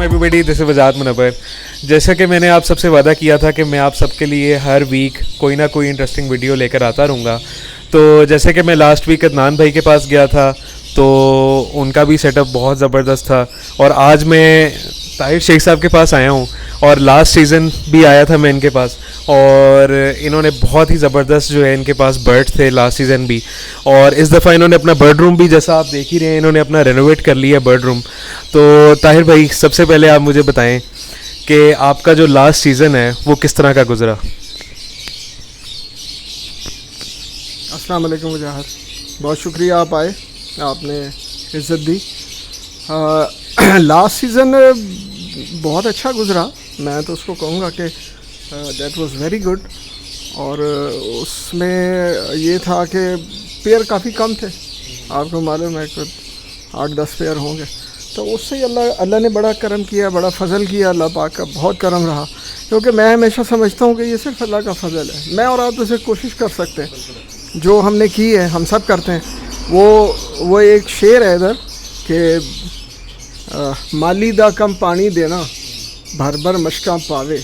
अस्सलाम everybody, this is वजात मुनव्वर। जैसा कि मैंने आप सबसे वादा किया था कि मैं आप सबके लिए हर वीक कोई ना कोई इंटरेस्टिंग वीडियो लेकर आता रहूँगा। तो जैसे कि मैं लास्ट वीक अदनान भाई के पास गया था तो उनका भी सेटअप बहुत ज़बरदस्त था, और आज मैं ताहिर शेख साहब के पास आया हूँ और लास्ट सीज़न भी आया था मैं इनके पास, और इन्होंने बहुत ही ज़बरदस्त जो है इनके पास बर्ड थे लास्ट सीज़न भी, और इस दफ़ा इन्होंने अपना बर्ड रूम भी, जैसा आप देख ही रहे हैं, इन्होंने अपना रेनोवेट कर लिया बर्ड रूम। तो ताहिर भाई, सबसे पहले आप मुझे बताएं कि आपका जो लास्ट सीज़न है वो किस तरह का गुजरा। अस्सलाम वालेकुम वजाहत, बहुत शुक्रिया आप आए, आपने इज़्ज़त दी। लास्ट सीज़न बहुत अच्छा गुजरा, मैं तो उसको कहूँगा कि दैट वाज वेरी गुड। और उसमें ये था कि पेयर काफ़ी कम थे, आपको मालूम है कि 8-10 पेयर होंगे, तो उससे ही अल्लाह ने बड़ा करम किया, बड़ा फ़ज़ल किया। अल्लाह पाक का बहुत करम रहा, क्योंकि मैं हमेशा समझता हूँ कि ये सिर्फ अल्लाह का फ़ज़ल है। मैं और आप तो सिर्फ कोशिश कर सकते हैं, जो हमने की है हम सब करते हैं। वो एक शेर है इधर कि माली दा कम पानी देना, भर भर मशकां पावे,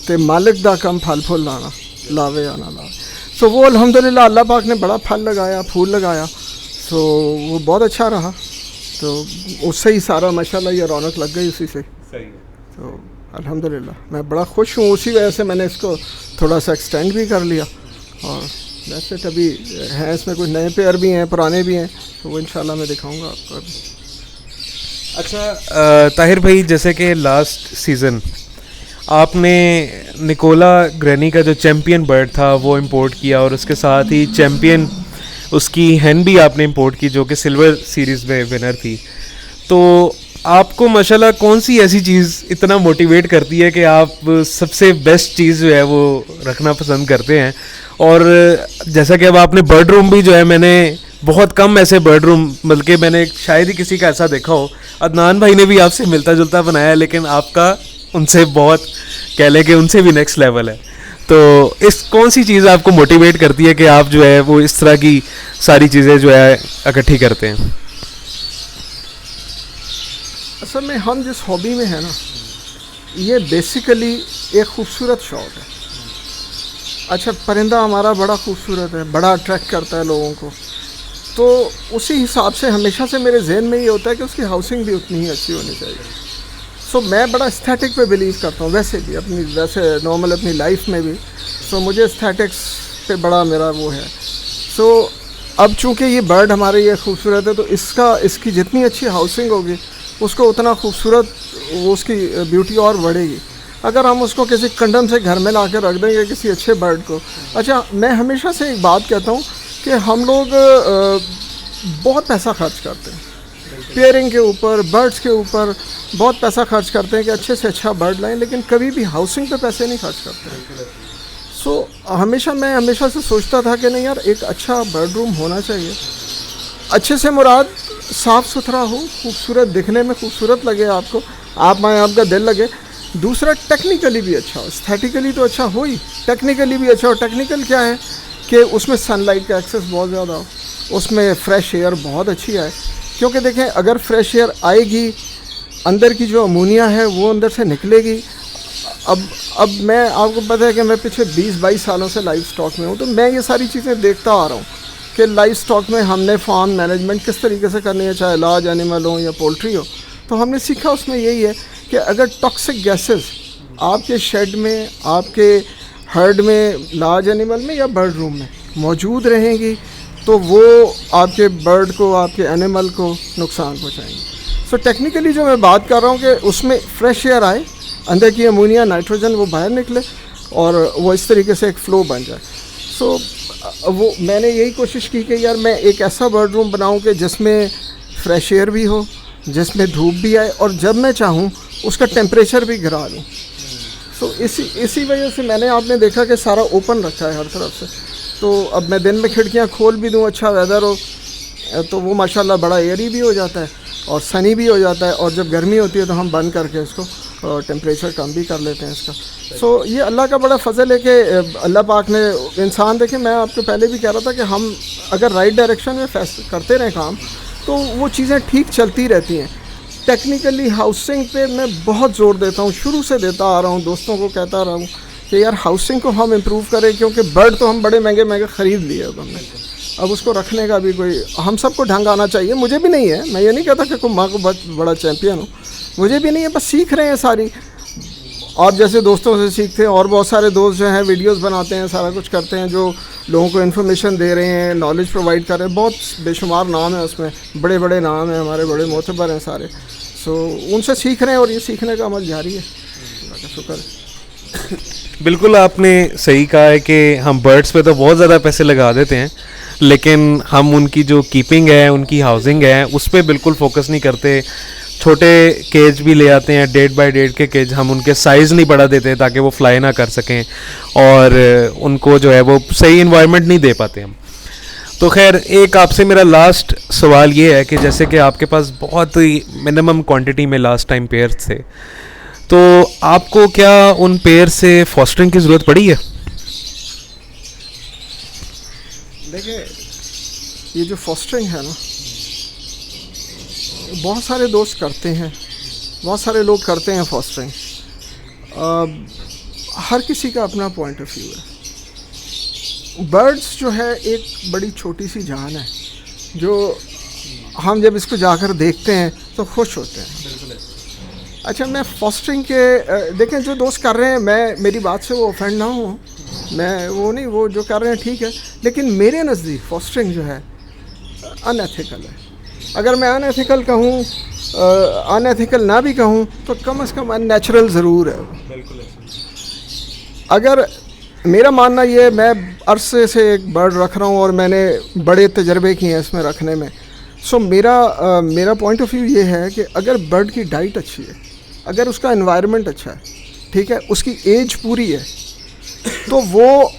ते मालिक दा कम फल फूल लाना, लावे या ना लावे। सो वो अल्हम्दुलिल्लाह अल्लाह पाक ने बड़ा फल लगाया, फूल लगाया, सो वो बहुत अच्छा रहा। तो उससे ही सारा माशाल्लाह ये रौनक लग गई उसी से। सही है। तो अल्हम्दुलिल्लाह मैं बड़ा खुश हूँ, उसी वजह से मैंने इसको थोड़ा सा एक्सटेंड भी कर लिया। और वैसे अभी हैं इसमें कुछ नए पेयर भी हैं, पुराने भी हैं, तो वो इंशाल्लाह मैं दिखाऊंगा आपको अभी। अच्छा ताहिर भाई, जैसे कि लास्ट सीज़न आपने निकोला ग्रैनी का जो चैम्पियन बर्ड था वो इंपोर्ट किया, और उसके साथ ही चैम्पियन उसकी हैन भी आपने इंपोर्ट की जो कि सिल्वर सीरीज़ में विनर थी। तो आपको माशाल्लाह कौन सी ऐसी चीज़ इतना मोटिवेट करती है कि आप सबसे बेस्ट चीज़ जो है वो रखना पसंद करते हैं? और जैसा कि अब आपने बर्ड रूम भी जो है, मैंने बहुत कम ऐसे बर्ड रूम, बल्कि मैंने शायद ही किसी का ऐसा देखा हो, अदनान भाई ने भी आपसे मिलता जुलता बनाया है, लेकिन आपका उनसे बहुत, कह लें कि उनसे भी नेक्स्ट लेवल है। तो इस कौन सी चीज़ आपको मोटिवेट करती है कि आप जो है वो इस तरह की सारी चीज़ें जो है इकट्ठी करते हैं? असल में हम जिस हॉबी में है ना, ये बेसिकली एक खूबसूरत शौक़ है। अच्छा, परिंदा हमारा बड़ा खूबसूरत है, बड़ा अट्रैक्ट करता है लोगों को, तो उसी हिसाब से हमेशा से मेरे जहन में ये होता है कि उसकी हाउसिंग भी उतनी ही अच्छी होनी चाहिए। सो मैं बड़ा एस्थेटिक पे बिलीव करता हूँ, वैसे भी वैसे नॉर्मल अपनी लाइफ में भी। सो मुझे एस्थेटिक्स पे बड़ा मेरा वो है। सो अब चूँकि ये बर्ड हमारे ये खूबसूरत है, तो इसकी जितनी अच्छी हाउसिंग होगी उसको उतना खूबसूरत वो उसकी ब्यूटी और बढ़ेगी। अगर हम उसको किसी कंडम से घर में ला कर रख देंगे किसी अच्छे बर्ड को। अच्छा, मैं हमेशा से एक बात कहता हूँ कि हम लोग बहुत पैसा खर्च करते हैं पेयरिंग के ऊपर, बर्ड्स के ऊपर बहुत पैसा खर्च करते हैं कि अच्छे से अच्छा बर्ड लाएं, लेकिन कभी भी हाउसिंग पे पैसे नहीं खर्च करते। सो मैं हमेशा से सोचता था कि नहीं यार, एक अच्छा बर्ड रूम होना चाहिए। अच्छे से मुराद साफ़ सुथरा हो, खूबसूरत दिखने में खूबसूरत लगे आपको, आप आए आपका दिल लगे। दूसरा, टेक्निकली भी अच्छा हो, एस्थेटिकली तो अच्छा हो ही, टेक्निकली भी अच्छा हो। टेक्निकल क्या है कि उसमें सनलाइट का एक्सेस बहुत ज़्यादा हो, उसमें फ्रेश एयर बहुत अच्छी आए। क्योंकि देखें, अगर फ्रेश एयर आएगी, अंदर की जो अमोनिया है वो अंदर से निकलेगी। अब मैं आपको पता है कि मैं पिछले 20-22 सालों से लाइव स्टॉक में हूँ, तो मैं ये सारी चीज़ें देखता आ रहा हूँ कि लाइव स्टॉक में हमने फार्म मैनेजमेंट किस तरीके से करनी है, चाहे लार्ज एनिमल हो या पोल्ट्री हो। तो हमने सीखा उसमें यही है कि अगर टॉक्सिक गैसेस आपके शेड में, आपके हर्ड में, लार्ज एनिमल में या बर्ड रूम में मौजूद रहेंगी, तो वो आपके बर्ड को, आपके एनिमल को नुकसान पहुँचाएंगी। सो टेक्निकली जो मैं बात कर रहा हूँ कि उसमें फ्रेश एयर आए, अंदर की अमोनिया, नाइट्रोजन वो बाहर निकले, और वो इस तरीके से एक फ़्लो बन जाए। सो वो मैंने यही कोशिश की कि यार मैं एक ऐसा बर्ड रूम बनाऊँ कि जिसमें फ्रेश एयर भी हो, जिसमें धूप भी आए, और जब मैं चाहूँ उसका टेम्परेचर भी गिरा लूँ। सो इसी वजह से मैंने, आपने देखा कि सारा ओपन रखा है हर तरफ से। तो अब मैं दिन में खिड़कियाँ खोल भी दूँ, अच्छा वेदर हो, तो वो माशाल्लाह बड़ा एयरी भी हो जाता है और सनी भी हो जाता है, और जब गर्मी होती है तो हम बंद करके इसको टेम्परेचर कम भी कर लेते हैं इसका। सो ये अल्लाह का बड़ा फ़ज़ल है कि अल्लाह पाक ने इंसान, देखें मैं आपको पहले भी कह रहा था कि हम अगर राइट डायरेक्शन में करते रहें काम, तो वो चीज़ें ठीक चलती रहती हैं। टेक्निकली हाउसिंग पे मैं बहुत ज़ोर देता हूँ, शुरू से देता आ रहा हूँ, दोस्तों को कहता रहा हूँ कि यार हाउसिंग को हम इम्प्रूव करें, क्योंकि बर्ड तो हम बड़े महंगे महंगे ख़रीद लिए अब हमने, अब उसको रखने का भी कोई, हम सबको ढंग आना चाहिए। मुझे भी नहीं है, मैं ये नहीं कहता कि कोई माँ को बहुत बड़ा चैम्पियन हो, मुझे भी नहीं है, बस सीख रहे हैं सारी। और जैसे दोस्तों से सीखते हैं, और बहुत सारे दोस्त जो हैं वीडियोस बनाते हैं, सारा कुछ करते हैं, जो लोगों को इन्फॉर्मेशन दे रहे हैं, नॉलेज प्रोवाइड कर रहे हैं, बहुत बेशुमार नाम है उसमें, बड़े बड़े नाम हैं, हमारे बड़े मोतबर हैं सारे। सो उनसे सीख रहे हैं और ये सीखने का अमल जारी है, अल्लाह का शुक्र है। बिल्कुल आपने सही कहा है कि हम बर्ड्स पे तो बहुत ज़्यादा पैसे लगा देते हैं, लेकिन हम उनकी जो कीपिंग है, उनकी हाउसिंग है, उस पर बिल्कुल फोकस नहीं करते। छोटे केज भी ले आते हैं, 1.5 के केज, हम उनके साइज़ नहीं बढ़ा देते ताकि वो फ्लाई ना कर सकें, और उनको जो है वो सही इन्वायरमेंट नहीं दे पाते हम। तो खैर, एक आपसे मेरा लास्ट सवाल ये है कि जैसे कि आपके पास बहुत ही मिनिमम क्वांटिटी में लास्ट टाइम पेयर्स थे, तो आपको क्या उन पेयर से फॉस्टरिंग की ज़रूरत पड़ी है? देखिए, ये जो फॉस्टरिंग है ना, बहुत सारे दोस्त करते हैं, बहुत सारे लोग करते हैं फॉस्टरिंग। हर किसी का अपना पॉइंट ऑफ व्यू है। बर्ड्स जो है एक बड़ी छोटी सी जान है, जो हम जब इसको जाकर देखते हैं तो खुश होते हैं। अच्छा, मैं फॉस्टरिंग के देखें, जो दोस्त कर रहे हैं, मैं मेरी बात से वो ऑफेंड ना हो, मैं वो नहीं, वो जो कर रहे हैं ठीक है, लेकिन मेरे नज़दीक फॉस्टरिंग जो है अनएथिकल है। अगर मैं अनएथिकल कहूँ, अनएथिकल ना भी कहूँ, तो कम से कम अननेचुरल ज़रूर है। अगर मेरा मानना ये, मैं अरसे से एक बर्ड रख रहा हूँ और मैंने बड़े तजर्बे किए हैं इसमें रखने में। सो मेरा पॉइंट ऑफ व्यू ये है कि अगर बर्ड की डाइट अच्छी है, अगर उसका एनवायरनमेंट अच्छा है, ठीक है, उसकी एज पूरी है, तो वो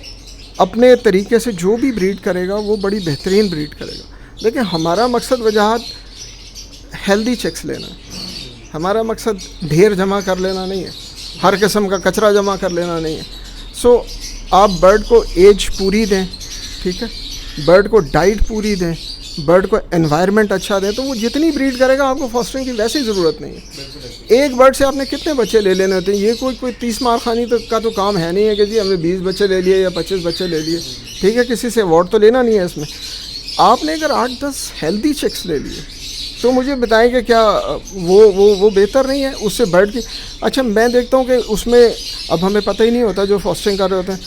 अपने तरीके से जो भी ब्रीड करेगा वो बड़ी बेहतरीन ब्रीड करेगा। देखिए, हमारा मकसद वजाहत हेल्दी चिक्स लेना है, हमारा मकसद ढेर जमा कर लेना नहीं है, हर किस्म का कचरा जमा कर लेना नहीं है। सो आप बर्ड को एज पूरी दें, ठीक है, बर्ड को डाइट पूरी दें, बर्ड को एनवायरनमेंट अच्छा दें, तो वो जितनी ब्रीड करेगा आपको फॉस्टरिंग की वैसे ही ज़रूरत नहीं है। एक बर्ड से आपने कितने बच्चे ले लेने होते हैं? ये कोई 30 मार खानी का तो काम है नहीं है कि जी हमने 20 बच्चे ले लिए या 25 बच्चे ले लिए, ठीक है, किसी से अवार्ड तो लेना नहीं है इसमें। आपने अगर 8-10 हेल्दी चिक्स ले लिए, तो मुझे बताएं कि क्या वो बेहतर नहीं है उससे बर्ड की? अच्छा, मैं देखता हूँ कि उसमें अब हमें पता ही नहीं होता, जो फॉस्टरिंग कर रहे होते हैं,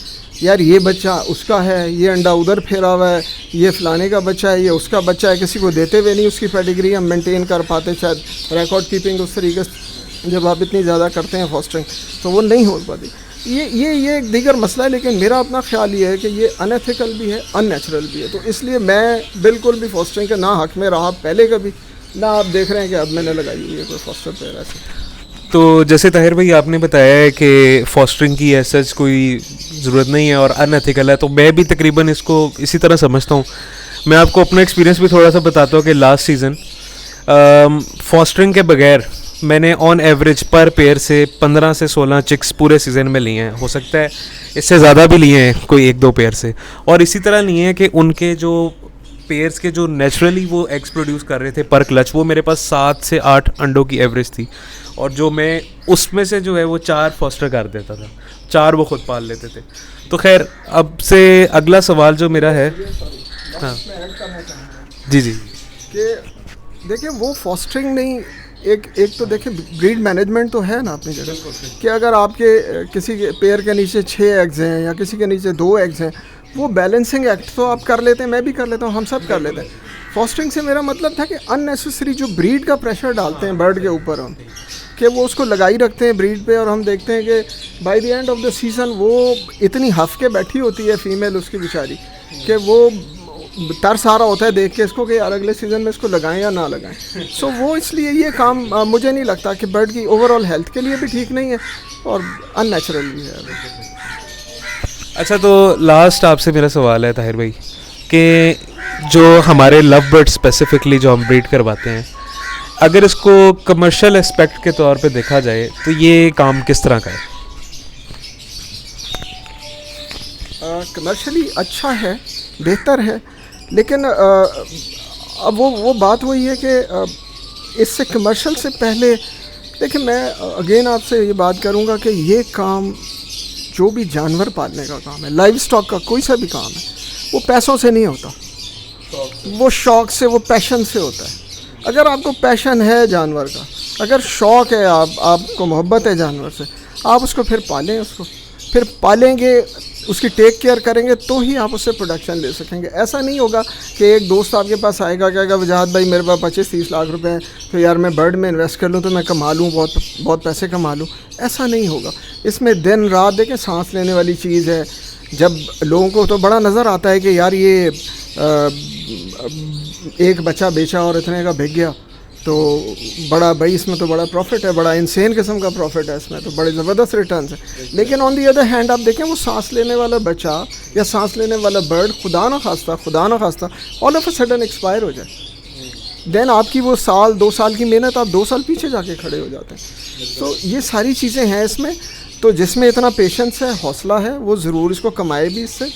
यार ये बच्चा उसका है, ये अंडा उधर फेरा हुआ है, ये फलाने का बच्चा है, ये उसका बच्चा है, किसी को देते हुए नहीं उसकी पेडिग्री हम मेंटेन कर पाते, शायद रिकॉर्ड कीपिंग उस तरीके से जब आप इतनी ज़्यादा करते हैं फॉस्टरिंग, तो वो नहीं हो पाती। ये एक दीगर मसला है, लेकिन मेरा अपना ख्याल ये है कि ये अनएथिकल भी है, अननेचुरल भी है। तो इसलिए मैं बिल्कुल भी फॉस्टरिंग के ना हक में रहा पहले कभी ना, आप देख रहे हैं कि अब मैंने लगाई हुई है कोई फॉस्टर पेयर ऐसे। तो जैसे ताहिर भाई आपने बताया है कि फॉस्टरिंग की ऐसा कोई ज़रूरत नहीं है और अनएथिकल है, तो मैं भी तकरीबन इसको इसी तरह समझता हूँ। मैं आपको अपना एक्सपीरियंस भी थोड़ा सा बताता हूँ कि लास्ट सीज़न फॉस्टरिंग के बगैर मैंने ऑन एवरेज पर पेयर से 15 से 16 चिक्स पूरे सीज़न में लिए हैं। हो सकता है इससे ज़्यादा भी लिए हैं कोई 1-2 पेयर से, और इसी तरह लिए हैं कि उनके जो पेयर्स के जो नेचुरली वो एग्स प्रोड्यूस कर रहे थे पर क्लच, वो मेरे पास 7 से 8 अंडों की एवरेज थी, और जो मैं उसमें से जो है वो 4 फॉस्टर कर देता था, 4 वो खुद पाल लेते थे। तो खैर, अब से अगला सवाल जो मेरा है, हाँ जी जी, कि देखिए वो फॉस्टरिंग नहीं, एक तो देखिए ब्रीड मैनेजमेंट तो है ना अपनी जगह, कि अगर आपके किसी के पेयर के नीचे 6 एग्स हैं या किसी के नीचे 2 एग्स हैं, वो बैलेंसिंग एक्ट तो आप कर लेते हैं, मैं भी कर लेता हूँ, हम सब कर लेते हैं। फॉस्टरिंग से मेरा मतलब था कि अननेसेसरी जो ब्रीड का प्रेशर डालते हैं बर्ड के ऊपर हम, कि वो उसको लगाई रखते हैं ब्रीड पे, और हम देखते हैं कि by the end of the season वो इतनी हफ के बैठी होती है फीमेल उसकी बेचारी, कि वो तरस आ रहा होता है देख के इसको कि यार अगले सीज़न में इसको लगाएं या ना लगाएं। सो वो इसलिए ये काम मुझे नहीं लगता कि बर्ड की ओवरऑल हेल्थ के लिए भी ठीक नहीं है और अननेचुरल भी है। अच्छा, तो लास्ट आपसे मेरा सवाल है ताहिर भाई कि जो हमारे लव बर्ड स्पेसिफिकली जो हम ब्रीड करवाते हैं, अगर इसको कमर्शियल एस्पेक्ट के तौर पे देखा जाए तो ये काम किस तरह का है? कमर्शियली अच्छा है, बेहतर है, लेकिन अब वो बात वही है कि इससे कमर्शियल से पहले देखिए, मैं अगेन आपसे ये बात करूँगा कि ये काम जो भी जानवर पालने का काम है, लाइव स्टॉक का कोई सा भी काम है, वो पैसों से नहीं होता, वो शौक़ से, वो पैशन से होता है। अगर आपको पैशन है जानवर का, अगर शौक़ है, आपको मोहब्बत है जानवर से, आप उसको फिर पालें, उसको फिर पालेंगे, उसकी टेक केयर करेंगे तो ही आप उससे प्रोडक्शन ले सकेंगे। ऐसा नहीं होगा कि एक दोस्त आपके पास आएगा, कहेगा वजाहत भाई मेरे पास 25-30 लाख रुपए हैं, तो यार मैं बर्ड में इन्वेस्ट कर लूँ तो मैं कमा लूँ, बहुत पैसे कमा लूँ। ऐसा नहीं होगा। इसमें दिन रात देखें सांस लेने वाली चीज़ है। जब लोगों को तो बड़ा नज़र आता है कि यार ये एक बच्चा बेचा और इतने का बिक गया, तो बड़ा भाई इसमें तो बड़ा प्रॉफिट है, बड़ा इंसेन किस्म का प्रॉफिट है, इसमें तो बड़े ज़बरदस्त रिटर्न्स है। लेकिन ऑन दी अदर हैंड आप देखें, वो सांस लेने वाला बच्चा या सांस लेने वाला बर्ड खुदा ना खास्ता all of a sudden expire हो जाए, देन आपकी वो साल 2 साल की मेहनत आप 2 साल पीछे जाके खड़े हो जाते हैं। तो ये सारी चीज़ें हैं इसमें। तो जिसमें इतना पेशेंस है, हौसला है, वो ज़रूर इसको कमाए भी। इससे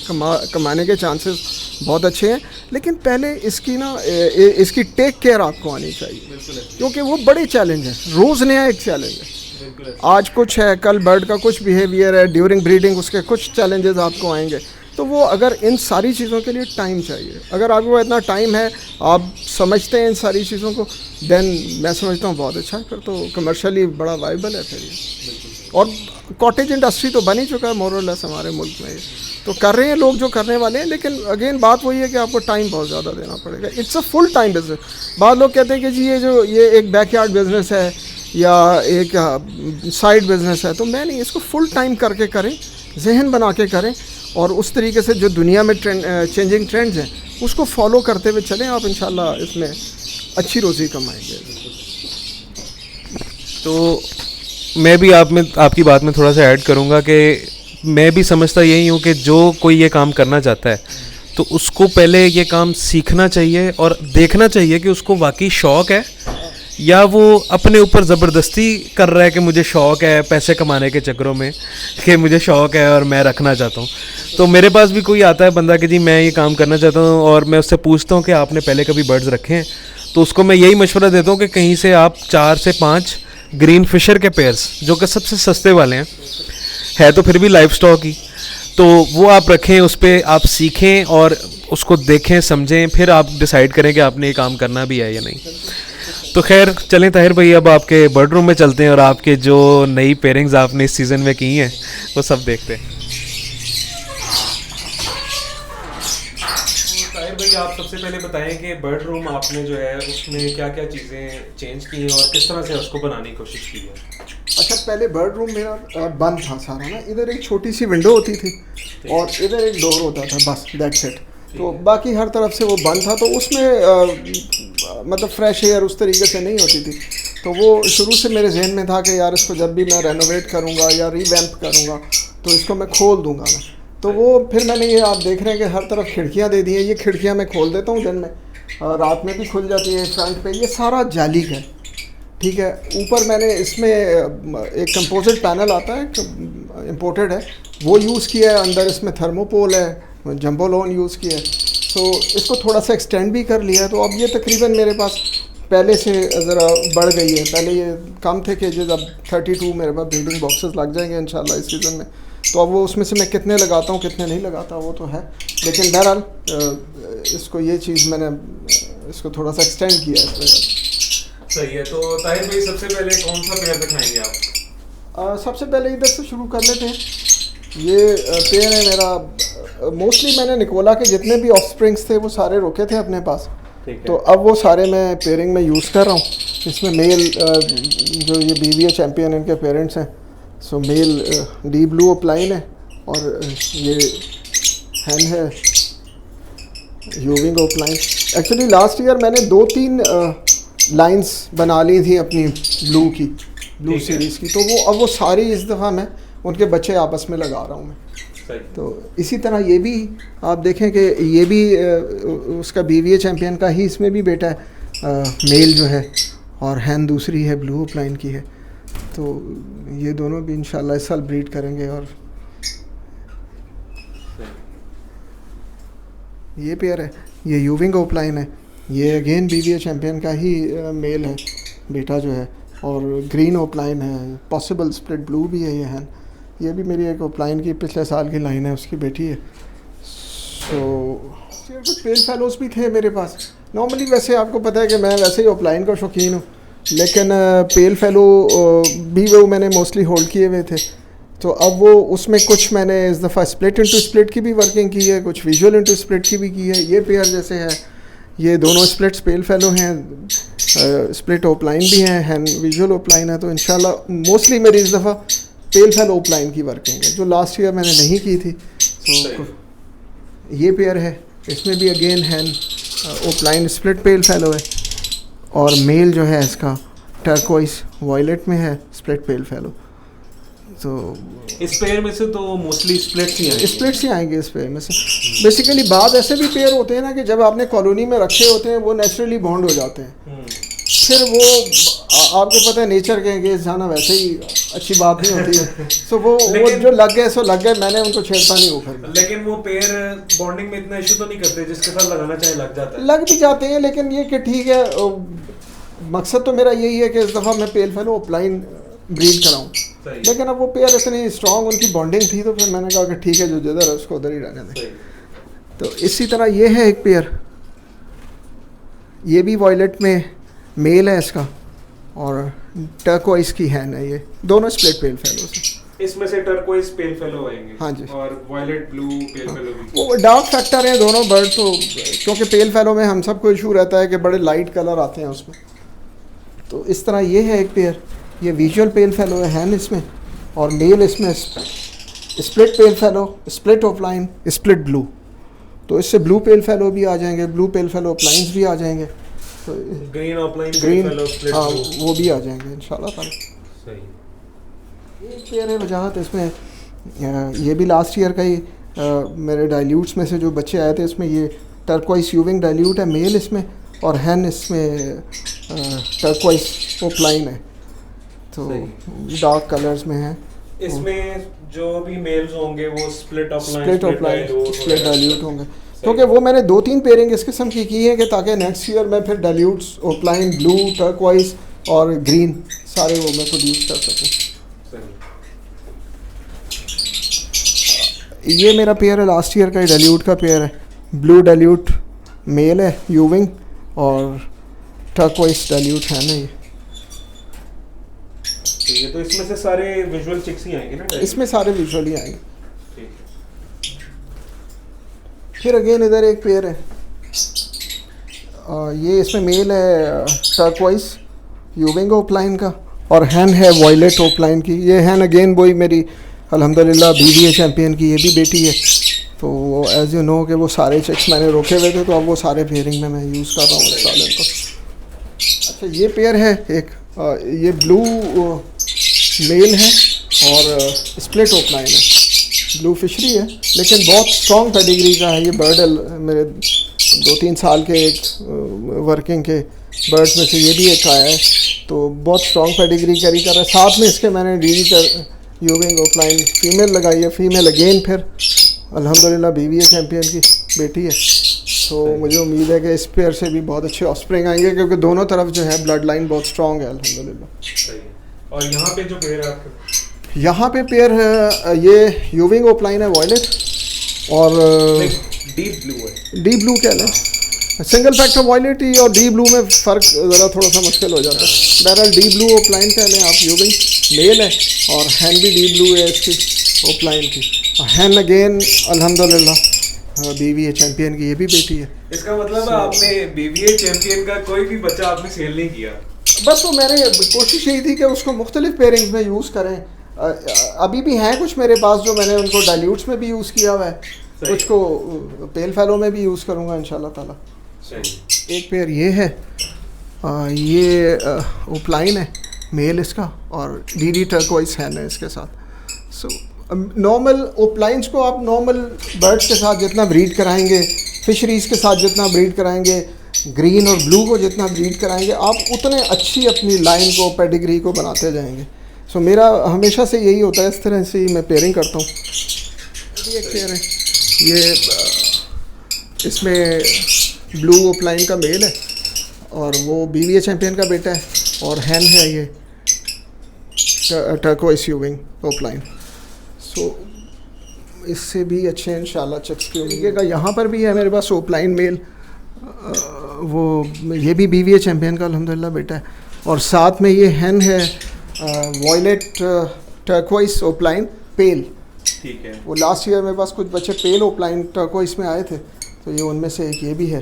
कमाने के चांसेस बहुत अच्छे हैं। लेकिन पहले इसकी टेक केयर आपको आनी चाहिए, क्योंकि वो बड़े चैलेंज हैं, रोज़ नया एक चैलेंज है। आज कुछ है, कल बर्ड का कुछ बिहेवियर है, ड्यूरिंग ब्रीडिंग उसके कुछ चैलेंजेस आपको आएंगे। तो वो अगर इन सारी चीज़ों के लिए टाइम चाहिए, अगर आपको इतना टाइम है, आप समझते हैं इन सारी चीज़ों को, देन मैं समझता हूँ बहुत अच्छा है। फिर तो कमर्शियली बड़ा वाइबल है फिर ये। और कॉटेज इंडस्ट्री तो बन ही चुका है मोर और लेस हमारे मुल्क में, तो कर रहे हैं लोग जो करने वाले हैं। लेकिन अगेन बात वही है कि आपको टाइम बहुत ज़्यादा देना पड़ेगा। It's a full time business. बाद लोग कहते हैं कि जी ये एक बैकयार्ड बिजनेस है या एक साइड बिजनेस है, तो मैं नहीं, इसको फुल टाइम करके करें, जहन बना के करें, और उस तरीके से जो दुनिया में चेंजिंग ट्रेंड्स हैं उसको फॉलो करते हुए चलें, आप इंशाल्लाह इसमें अच्छी रोज़ी कमाएंगे। तो मैं भी आपकी बात में थोड़ा सा ऐड करूँगा कि मैं भी समझता यही हूँ कि जो कोई ये काम करना चाहता है तो उसको पहले ये काम सीखना चाहिए और देखना चाहिए कि उसको वाकई शौक़ है या वो अपने ऊपर ज़बरदस्ती कर रहा है कि मुझे शौक़ है पैसे कमाने के चक्करों में, कि मुझे शौक़ है और मैं रखना चाहता हूँ। तो मेरे पास भी कोई आता है बंदा कि जी मैं ये काम करना चाहता हूँ, और मैं उससे पूछता हूँ कि आपने पहले कभी बर्ड्स रखे हैं, तो उसको मैं यही मशवरा देता हूँ कि कहीं से आप 4 से 5 ग्रीन फिशर के पेयर्स, जो कि सबसे सस्ते वाले हैं, है तो फिर भी लाइफ स्टॉक ही, तो वो आप रखें, उस पर आप सीखें और उसको देखें समझें, फिर आप डिसाइड करें कि आपने ये काम करना भी है या नहीं। तो खैर चलें ताहिर भाई, अब आपके बर्ड रूम में चलते हैं और आपके जो नई पेयरिंग्स आपने इस सीज़न में की हैं वो सब देखते हैं। ताहिर भाई, आप सबसे पहले बताएं कि बर्ड रूम आपने जो है उसमें क्या क्या चीज़ें चेंज की हैं और किस तरह से उसको बनाने की कोशिश की है। अच्छा, पहले बर्ड रूम मेरा बंद था सारा ना, इधर एक छोटी सी विंडो होती थी और इधर एक डोर होता था, बस दैट्स इट। तो बाकी हर तरफ से वो बंद था, तो उसमें मतलब फ्रेश एयर उस तरीके से नहीं होती थी। तो वो शुरू से मेरे जहन में था कि यार इसको जब भी मैं रेनोवेट करूँगा या रीवैम्प करूँगा तो इसको मैं खोल दूँगा मैं। तो वो फिर मैंने ये, आप देख रहे हैं कि हर तरफ खिड़कियाँ दे दी हैं, ये खिड़कियाँ मैं खोल देता हूँ दिन में, रात में भी खुल जाती है। फ्रंट पे ये सारा जाली का है, ठीक है। ऊपर मैंने इसमें एक कंपोजिट पैनल आता है, इम्पोर्टेड है, वो यूज़ किया है। अंदर इसमें थर्मोपोल है, जंबो लोन यूज़ किया है। तो इसको थोड़ा सा एक्सटेंड भी कर लिया। तो अब ये तकरीबन मेरे पास पहले से ज़रा बढ़ गई है। पहले ये कम थे केजेस, अब 32 मेरे पास ब्रीडिंग बॉक्सेस लग जाएंगे इंशाल्लाह इस सीज़न में। तो अब वो उसमें से मैं कितने लगाता हूँ कितने नहीं लगाता वो तो है, लेकिन बहरहाल इसको ये चीज़ मैंने इसको थोड़ा सा एक्सटेंड किया है। सही है। तो ताहिर भाई, सबसे पहले कौन सा पेयर दिखाएंगे आप? सबसे पहले इधर से शुरू कर लेते हैं। ये पेयर है मेरा, मोस्टली मैंने निकोला के जितने भी ऑफस्प्रिंग्स थे वो सारे रोके थे अपने पास, तो अब वो सारे मैं पेयरिंग में यूज़ कर रहा हूँ। इसमें मेल जो ये BVA चैम्पियन इनके पेरेंट्स हैं, सो मेल डी ब्लू ओपलाइन है और ये हैन है यूविंग ओपलाइन। एक्चुअली लास्ट ईयर मैंने 2-3 लाइंस बना ली थी अपनी ब्लू सीरीज़ की, तो वो अब वो सारी इस दफ़ा मैं उनके बच्चे आपस में लगा रहा हूँ मैं। तो इसी तरह ये भी आप देखें कि ये भी उसका BVA चैम्पियन का ही इसमें भी बेटा है, मेल जो है, और हैन दूसरी है ब्लू ओपलाइन की है। तो ये दोनों भी इंशाल्लाह इस साल ब्रीड करेंगे। और ये पेयर है, ये यूविंग ओपलाइन है, ये अगेन BVA चैम्पियन का ही मेल है, बेटा जो है, और ग्रीन ओपलाइन है, पॉसिबल स्प्लिट ब्लू भी है ये भी मेरी एक ओपलाइन की पिछले साल की लाइन है, उसकी बेटी है। सो कुछ पेल फेलोज भी थे मेरे पास। नॉर्मली वैसे आपको पता है कि मैं वैसे ही ओपलाइन का शौकीन हूँ, लेकिन पेल फेलो भी वो मैंने मोस्टली होल्ड किए हुए थे। तो अब वो उसमें कुछ मैंने इस दफ़ा स्प्लिट इंटू स्प्लिट की भी वर्किंग की है, कुछ विजुअल इंटू स्प्लिट की भी की है। ये पेयर जैसे है, ये दोनों स्प्लिट्स पेल फेलो हैं, स्प्लिट ओपलाइन भी हैं, विजुअल ओपलाइन है। तो इंशाल्लाह मोस्टली मेरी इस दफ़ा पेल फेलो ओपलाइन की वर्किंग है, जो लास्ट ईयर मैंने नहीं की थी। तो ये पेयर है, इसमें भी अगेन हैन ओपलाइन स्प्लिट पेल फेलो है, और मेल जो है इसका टर्कोइस वॉयलेट में है, स्प्लिट पेल फेलो। तो इस पेयर में से तो मोस्टली स्प्लिट्स ही आएंगे इस पेयर में से। बेसिकली बाद ऐसे भी पेयर होते हैं ना कि जब आपने कॉलोनी में रखे होते हैं वो नेचुरली बॉन्ड हो जाते हैं, फिर वो आपको पता है नेचर के अगेंस्ट जाना वैसे ही अच्छी बात नहीं होती है। सो वो जो लग गए सो लग गए, मैंने उनको छेड़ता नहीं ऊपर। लेकिन वो पेयर बॉन्डिंग में इतना इशू तो नहीं करते, जिसके साथ लगाना चाहे लग जाता है। लग भी जाते हैं, लेकिन ये कि ठीक है, मकसद तो मेरा यही है कि इस दफ़ा मैं पेल फेलो ओपलाइन ब्रीड कराऊँ। लेकिन अब वो पेयर इतनी स्ट्रॉन्ग उनकी बॉन्डिंग थी, तो फिर मैंने कहा कि ठीक है, जो जिधर है उसको उधर ही रहने दें। तो इसी तरह ये है एक पेयर, ये भी वॉयलेट में मेल है इसका, और टर्कोइस की हैन है। ये दोनों स्प्लिट पेल फेलो हैं। इसमें से टर्कोइस पेल फेलो आएंगे। हाँ जी। और वॉयलेट ब्लू पेल फेलो भी। वो डार्क फैक्टर है दोनों बर्ड, तो क्योंकि पेल फेलो में हम सबको इशू रहता है कि बड़े लाइट कलर आते हैं उसमें। तो इस तरह ये है एक पेयर, ये विजुअल पेल फेलो है इसमें, और मेल इसमें स्प्लिट पेल fellow, split offline, split blue. तो इससे ब्लू पेल फेलो भी आ जाएंगे, ब्लू पेल फेलो ऑफलाइंस भी आ जाएंगे, तो green offline green fellow split हाँ वो भी आ जाएंगे इंशाल्लाह ताला। सही। एक पेयर है वजाहत इसमें, ये भी लास्ट ईयर का ही मेरे डाइल्यूट्स में से जो बच्चे आए थे, इसमें ये टर्कोइस यूविंग डाइल्यूट है मेल इसमें, और हैन इसमें टर्कोइस ओपलाइन है, तो डार्क कलर्स में है। इसमें जो भी मेल्स होंगे वो स्प्लिट स्प्लिट डाइल्यूट होंगे, क्योंकि वो मैंने 2-3 पेयरिंग इस किस्म की है कि ताकि नेक्स्ट ईयर मैं फिर डाइल्यूट्स ओपलाइन, ब्लू, टर्कोइस और ग्रीन सारे वो मैं प्रोड्यूस कर सकूँ। ये मेरा पेयर है लास्ट ईयर का ही डाइल्यूट का पेयर है, ब्लू डाइल्यूट मेल है यूविंग, और टर्कोइस डाइल्यूट है ना ये। तो इसमें से सारे विजुअल चिक्स ही आएंगे ना? इसमें सारे विजुअल ही आएंगे। फिर अगेन इधर एक पेयर है, ये इसमें मेल है टर्कोइस यूविंग ओपलाइन का, और हैन है वॉयलेट ओपलाइन की। ये हैन अगेन वही मेरी अल्हम्दुलिल्लाह BBA चैम्पियन की ये भी बेटी है। तो एज यू नो कि वो सारे चिक्स मैंने रोके हुए थे, तो अब वो सारे पेयरिंग में मैं यूज़ कर रहा हूँ इस साल इनको। अच्छा ये पेयर है एक, ये ब्लू मेल है और स्प्लिट ओपलाइन है, ब्लू फिशरी है, लेकिन बहुत स्ट्रॉन्ग पेडिग्री का है ये बर्ड। मेरे 2-3 साल के एक वर्किंग के बर्ड्स में से ये भी एक आया है, तो बहुत स्ट्रॉन्ग पेडिग्री कैरी कर रहा है। साथ में इसके मैंने DD यूविंग ओपलाइन फीमेल लगाई है, फीमेल अगेन फिर अल्हम्दुलिल्लाह BBA चैम्पियन की बेटी है। तो मुझे उम्मीद है कि इस पेयर से भी बहुत अच्छे ऑफस्प्रिंग आएंगे, क्योंकि दोनों तरफ जो है ब्लड लाइन बहुत स्ट्रॉन्ग है अल्हम्दुलिल्लाह। और यहाँ पे जो पेयर है आपके, यहाँ पे पेयर है, ये यूविंग ओपलाइन है वॉयलेट, और डीप ब्लू है। डीप ब्लू कह लें, सिंगल फैक्टर वॉयलेट ही और डीप ब्लू में फ़र्क ज़रा थोड़ा सा मुश्किल हो जाता है। बहरहाल डीप ब्लू ओपलाइन कह लें आप, यूविंग मेल है, और हैन भी डीप ब्लू है इसकी ओपलाइन की। हैन अगेन अल्हम्दुलिल्लाह BBA चैम्पियन की ये भी बेटी है। इसका मतलब आपने BBA चैम्पियन का कोई भी बच्चा आपने सेल नहीं किया? बस वो मेरे कोशिश यही थी कि उसको मुख्तलिफ पेयरिंग्स में यूज़ करें। अभी भी हैं कुछ मेरे पास जो मैंने उनको डाइल्यूट्स में भी यूज़ किया हुआ है, कुछ को पेल फेलो में भी यूज़ करूँगा इंशाल्लाह ताला। एक पेयर ये है, ये ओपलाइन है मेल इसका, और DD टर्कोइस हैन है इसके साथ। सो नॉर्मल ओपलाइंस को आप नॉर्मल बर्ड्स के साथ जितना ब्रीड कराएंगे, फिशरीज़ के साथ जितना ब्रीड कराएंगे, ग्रीन और ब्लू को जितना ब्रीड कराएंगे, आप उतने अच्छी अपनी लाइन को, पेडिग्री को बनाते जाएंगे। सो मेरा हमेशा से यही होता है, इस तरह से ही मैं पेयरिंग करता हूँ। ये एक पेयर है, ये इसमें ब्लू ओपलाइन का मेल है, और वो BBA चैम्पियन का बेटा है, और हैन है ये टर्कोइस यूविंग ओपलाइन। सो इससे भी अच्छे इंशाल्लाह चेक्स के मिलेगा। यहाँ पर भी है मेरे पास ओपलाइन मेल, वो ये भी BBA चैम्पियन का अल्हम्दुलिल्लाह बेटा है, और साथ में ये हैन है वॉयलेट टर्कोइस ओपलाइन पेल। ठीक है। वो लास्ट ईयर मेरे पास कुछ बच्चे पेल ओपलाइन टर्कोइस में आए थे, तो ये उनमें से एक ये भी है।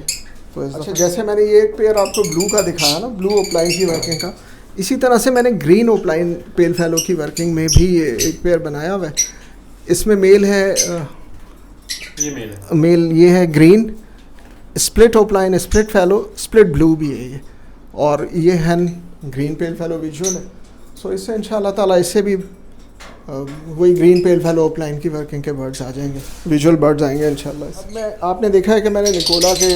तो अच्छा, जैसे मैंने ये एक पेयर आपको ब्लू का दिखाया ना, ब्लू ओपलाइन की वर्किंग का, इसी तरह से मैंने ग्रीन ओपलाइन पेल फैलो की वर्किंग में भी एक पेयर बनाया हुआ है। इसमें मेल है, ये मेल है, मेल ये है ग्रीन, स्प्लिट ओपलाइन, स्प्लिट फैलो, स्प्लिट ब्लू भी है ये, और ये हैन ग्रीन पेल फैलो विजुअल है। सो इससे इंशाल्लाह ताला इससे भी वही ग्रीन पेल फैलो ओपलाइन की वर्किंग के बर्ड्स आ जाएंगे, विजुअल बर्ड्स आएंगे इंशाल्लाह। अब मैं आपने देखा है कि मैंने निकोला के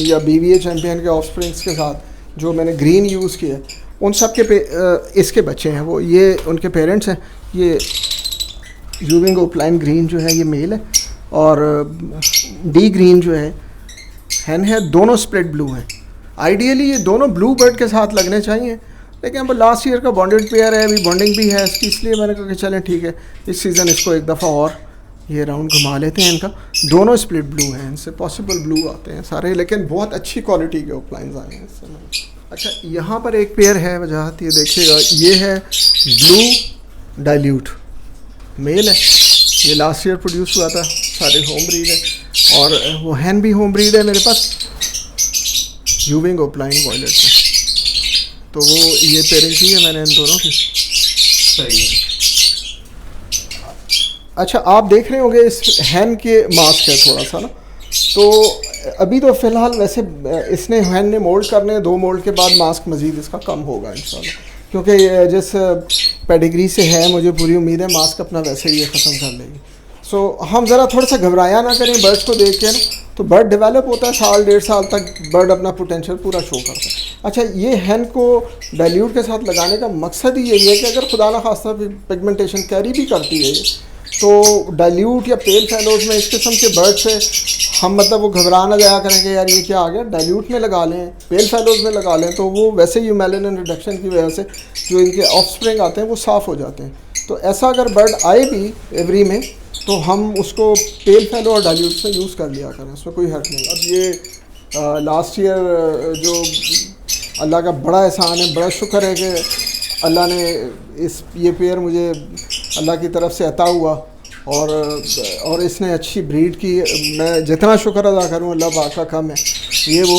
या BBA चैम्पियन के ऑफस्प्रिंग्स के साथ जो मैंने ग्रीन यूज़ किया, उन सब के इसके बच्चे हैं, वो ये उनके पेरेंट्स हैं। ये यूविंग ओपलाइन ग्रीन जो है ये मेल है, और डी ग्रीन जो है हैन है, दोनों स्प्लिट ब्लू हैं। आइडियली ये दोनों ब्लू बर्ड के साथ लगने चाहिए, लेकिन अब लास्ट ईयर का बॉन्डेड पेयर है, अभी बॉन्डिंग भी है इसकी, इसलिए मैंने कहा कि चलें ठीक है, इस सीज़न इसको एक दफ़ा और ये राउंड घुमा लेते हैं इनका। दोनों स्प्लिट ब्लू हैं, इनसे पॉसिबल ब्लू आते हैं सारे, लेकिन बहुत अच्छी क्वालिटी के ओपलाइंस आए हैं इससे। अच्छा, यहाँ पर एक पेयर है वजाहत, ये देखिएगा, ये है ब्लू डाइल्यूट मेल है, ये लास्ट ईयर प्रोड्यूस हुआ था, सारे होम ब्रीड है, और वो हैन भी होम ब्रीड है मेरे पास, यूविंग ओपलाइन वॉयलेट है। तो वो ये पेयरिंग की है मैंने इन दोनों की। सही है। अच्छा, आप देख रहे होंगे इस हैन के मास्क है थोड़ा सा ना, तो अभी तो फ़िलहाल वैसे इसने हैन ने मोल्ड करने, 2 मोल्ड के बाद मास्क मज़ीद इसका कम होगा इंशाल्लाह, क्योंकि जिस पेडिग्री से है मुझे पूरी उम्मीद है मास्क अपना वैसे ही ये ख़त्म कर लेगी। सो हम ज़रा थोड़ा सा घबराया ना करें बर्ड्स को देख के ना, तो बर्ड डेवलप होता है, 1.5 साल तक बर्ड अपना पोटेंशियल पूरा शो करता है। अच्छा, ये हैन को डाइल्यूट के साथ लगाने का मकसद ही यही है कि अगर खुदा ना खास्ता पिगमेंटेशन कैरी भी करती है तो डाइल्यूट या पेल फैलोज में इस किस्म के बर्ड से हम मतलब वो घबरा ना जाया करेंगे यार ये क्या आ गया, डाइल्यूट में लगा लें, पेल फैलोज में लगा लें, तो वो वैसे ही मेलानिन रिडक्शन की वजह से जो इनके ऑफस्प्रिंग आते हैं वो साफ़ हो जाते हैं। तो ऐसा अगर बर्ड आए भी एवरी में तो हम उसको पेल फैलो और डाइल्यूट में यूज़ कर लिया करें, उसमें कोई हर्ट नहीं। अब ये लास्ट ईयर जो अल्लाह का बड़ा एहसान है, बड़ा शुक्र है कि अल्लाह ने ये पेयर मुझे अल्लाह की तरफ से अता हुआ, और इसने अच्छी ब्रीड की। मैं जितना शुक्र अदा करूँ अल्लाह पाक का कम है। ये वो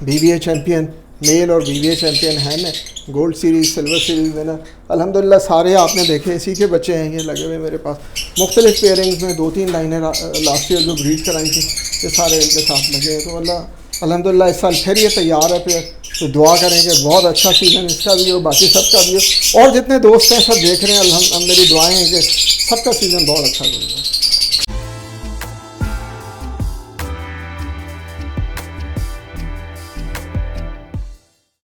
BBA चैम्पियन मेल और BBA चैम्पियन है, gold series, silver series winner, अल्हम्दुलिल्लाह सारे आपने देखे इसी के बच्चे हैं ये लगे हुए मेरे पास। मुख्तलिफ़ पेयरिंग्स में 2-3 लाइनें लास्ट ईयर जो ब्रीड कराई थी ये सारे इनके साथ लगे हैं। तो अल्हम्दुलिल्लाह इस साल फिर ये तैयार है पेयर, तो दुआ करेंगे बहुत अच्छा सीज़न इसका भी हो, बाकी सबका भी हो, और जितने दोस्त हैं सब देख रहे हैं, मेरी दुआएं हैं कि सबका सीज़न बहुत अच्छा गुजरे।